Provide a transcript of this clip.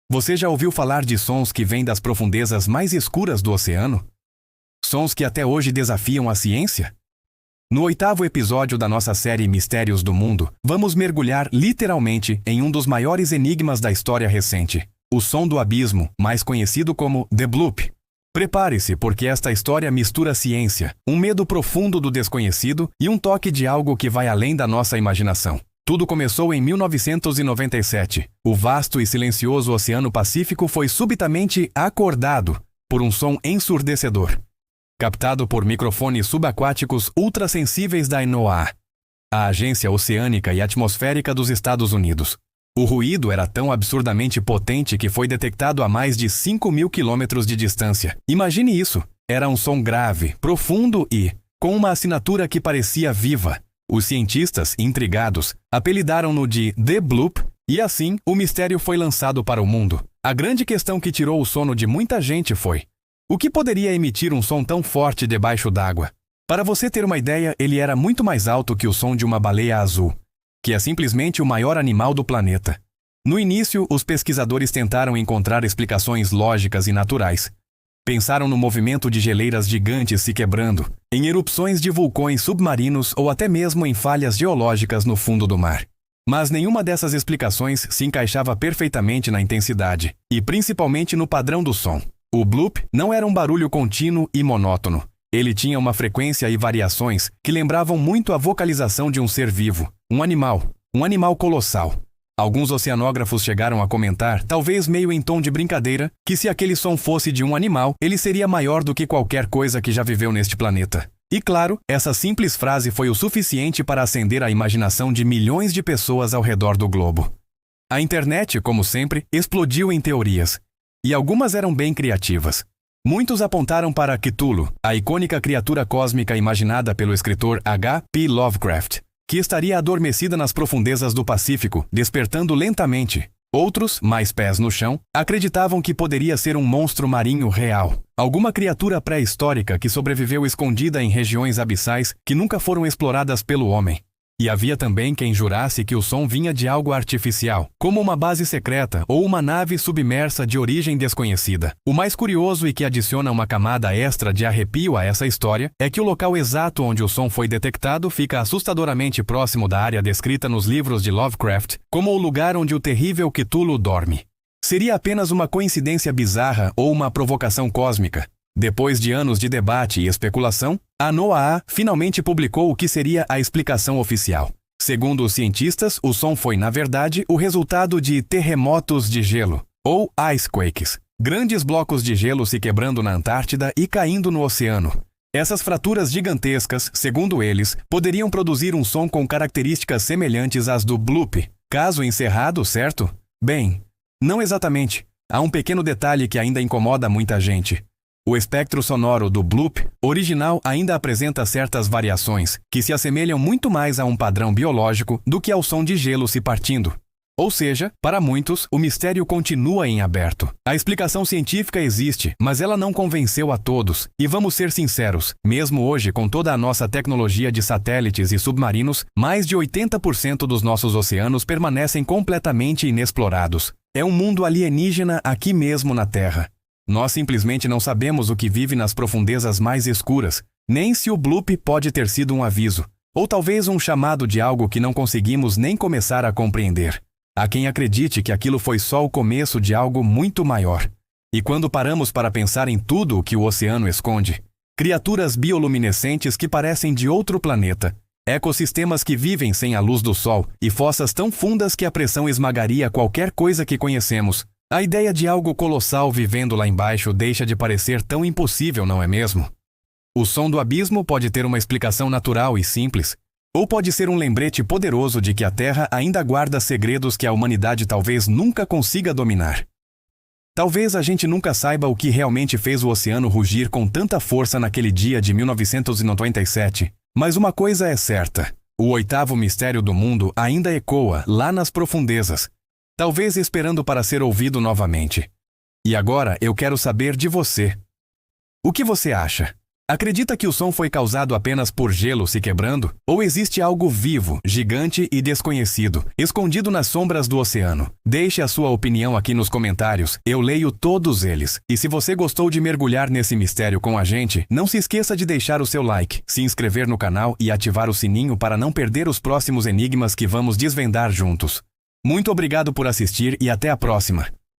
Você já ouviu falar de sons que vêm das profundezas mais escuras do oceano? Sons que até hoje desafiam a ciência? No 8º episódio da nossa série Mistérios do Mundo, vamos mergulhar literalmente em um dos maiores enigmas da história recente, o som do abismo, mais conhecido como The Bloop. Prepare-se, porque esta história mistura ciência, um medo profundo do desconhecido e um toque de algo que vai além da nossa imaginação. Tudo começou em 1997. O vasto e silencioso Oceano Pacífico foi subitamente acordado por um som ensurdecedor, captado por microfones subaquáticos ultrassensíveis da NOAA, a Agência Oceânica e Atmosférica dos Estados Unidos. O ruído era tão absurdamente potente que foi detectado a mais de 5.000 quilômetros de distância. Imagine isso! Era um som grave, profundo e com uma assinatura que parecia viva. Os cientistas, intrigados, apelidaram-no de The Bloop, e assim o mistério foi lançado para o mundo. A grande questão que tirou o sono de muita gente foi: o que poderia emitir um som tão forte debaixo d'água? Para você ter uma ideia, ele era muito mais alto que o som de uma baleia azul, que é simplesmente o maior animal do planeta. No início, os pesquisadores tentaram encontrar explicações lógicas e naturais. Pensaram no movimento de geleiras gigantes se quebrando, em erupções de vulcões submarinos ou até mesmo em falhas geológicas no fundo do mar. Mas nenhuma dessas explicações se encaixava perfeitamente na intensidade, e principalmente no padrão do som. O bloop não era um barulho contínuo e monótono. Ele tinha uma frequência e variações que lembravam muito a vocalização de um ser vivo, um animal colossal. Alguns oceanógrafos chegaram a comentar, talvez meio em tom de brincadeira, que se aquele som fosse de um animal, ele seria maior do que qualquer coisa que já viveu neste planeta. E claro, essa simples frase foi o suficiente para acender a imaginação de milhões de pessoas ao redor do globo. A internet, como sempre, explodiu em teorias, e algumas eram bem criativas. Muitos apontaram para Cthulhu, a icônica criatura cósmica imaginada pelo escritor H.P. Lovecraft, que estaria adormecida nas profundezas do Pacífico, despertando lentamente. Outros, mais pés no chão, acreditavam que poderia ser um monstro marinho real, alguma criatura pré-histórica que sobreviveu escondida em regiões abissais que nunca foram exploradas pelo homem. E havia também quem jurasse que o som vinha de algo artificial, como uma base secreta ou uma nave submersa de origem desconhecida. O mais curioso e que adiciona uma camada extra de arrepio a essa história é que o local exato onde o som foi detectado fica assustadoramente próximo da área descrita nos livros de Lovecraft como o lugar onde o terrível Cthulhu dorme. Seria apenas uma coincidência bizarra ou uma provocação cósmica? Depois de anos de debate e especulação, a NOAA finalmente publicou o que seria a explicação oficial. Segundo os cientistas, o som foi, na verdade, o resultado de terremotos de gelo, ou icequakes, grandes blocos de gelo se quebrando na Antártida e caindo no oceano. Essas fraturas gigantescas, segundo eles, poderiam produzir um som com características semelhantes às do bloop. Caso encerrado, certo? Bem, não exatamente. Há um pequeno detalhe que ainda incomoda muita gente. O espectro sonoro do bloop original ainda apresenta certas variações que se assemelham muito mais a um padrão biológico do que ao som de gelo se partindo. Ou seja, para muitos, o mistério continua em aberto. A explicação científica existe, mas ela não convenceu a todos. E vamos ser sinceros, mesmo hoje com toda a nossa tecnologia de satélites e submarinos, mais de 80% dos nossos oceanos permanecem completamente inexplorados. É um mundo alienígena aqui mesmo na Terra. Nós simplesmente não sabemos o que vive nas profundezas mais escuras, nem se o bloop pode ter sido um aviso, ou talvez um chamado de algo que não conseguimos nem começar a compreender. Há quem acredite que aquilo foi só o começo de algo muito maior. E quando paramos para pensar em tudo o que o oceano esconde, criaturas bioluminescentes que parecem de outro planeta, ecossistemas que vivem sem a luz do sol e fossas tão fundas que a pressão esmagaria qualquer coisa que conhecemos, a ideia de algo colossal vivendo lá embaixo deixa de parecer tão impossível, não é mesmo? O som do abismo pode ter uma explicação natural e simples, ou pode ser um lembrete poderoso de que a Terra ainda guarda segredos que a humanidade talvez nunca consiga dominar. Talvez a gente nunca saiba o que realmente fez o oceano rugir com tanta força naquele dia de 1997, mas uma coisa é certa: o 8º mistério do mundo ainda ecoa lá nas profundezas, talvez esperando para ser ouvido novamente. E agora eu quero saber de você. O que você acha? Acredita que o som foi causado apenas por gelo se quebrando? Ou existe algo vivo, gigante e desconhecido, escondido nas sombras do oceano? Deixe a sua opinião aqui nos comentários, eu leio todos eles. E se você gostou de mergulhar nesse mistério com a gente, não se esqueça de deixar o seu like, se inscrever no canal e ativar o sininho para não perder os próximos enigmas que vamos desvendar juntos. Muito obrigado por assistir e até a próxima!